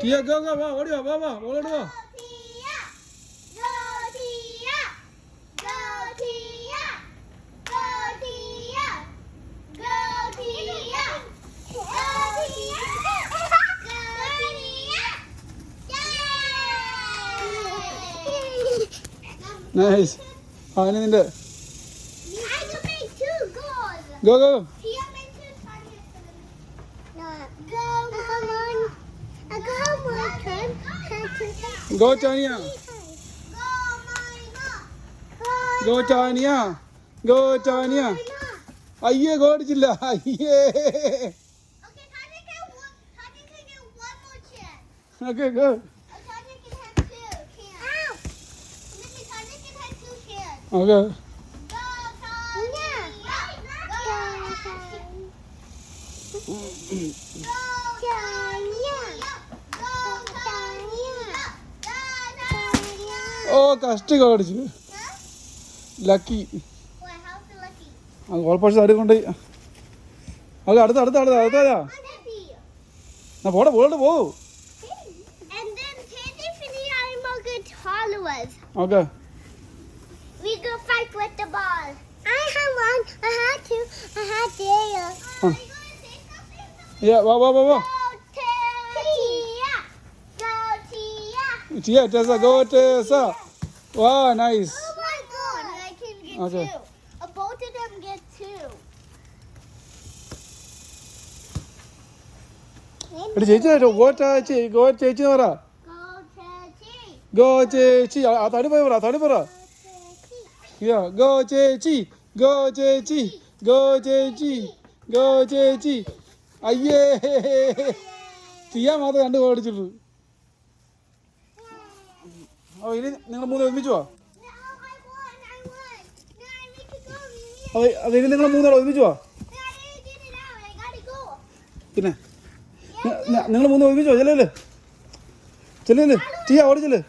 ടിയ go go വാ ഓടി വാ വാ ഓടി വാ നൈസ് അവന് നിന്റെ go go Go Tanya. Go Tanya. Go Tanya. അയ്യേ ഗോടിച്ചില്ല അയ്യേ ഓക്കെ ഗോ ഓക്കെ ഓ കഷ്ടി കോടിച്ചു ലക്കി കുഴപ്പമില്ല അടുത്ത് കൊണ്ട് അത് അടുത്താ പോടെ പോയിട്ട് പോകൂ okay We go fight with the ball. I have one. I had two. I had Dale. Are you going to say something? Yeah, വാ Go Tia. Go Tia. Tia, Tessa, go Tessa. Wow, nice. Oh my God. I can get Okay. two. Both of them get two. എടി ചേച്ചി go ചേച്ചി പറ Go Teddy. Go ചേച്ചി ആ തടി പറ Yeah, go ചേച്ചി അയ്യേ ടിയ മാത്രം കണ്ടു ഓടിച്ചിട്ടു ഓ ഇനി നിങ്ങൾ മൂന്ന് ഒരുമിച്ച് വാ No, I won. Now I need to go. അത് ഇനി നിങ്ങൾ മൂന്നാൾ ഒരുമിച്ച് വാ I didn't get it out. I gotta go. പിന്നെ നിങ്ങൾ മൂന്ന് ഒരുമിച്ച് വാ ചെല്ലല്ലേ ടിയ ഓടിച്ചല്ലേ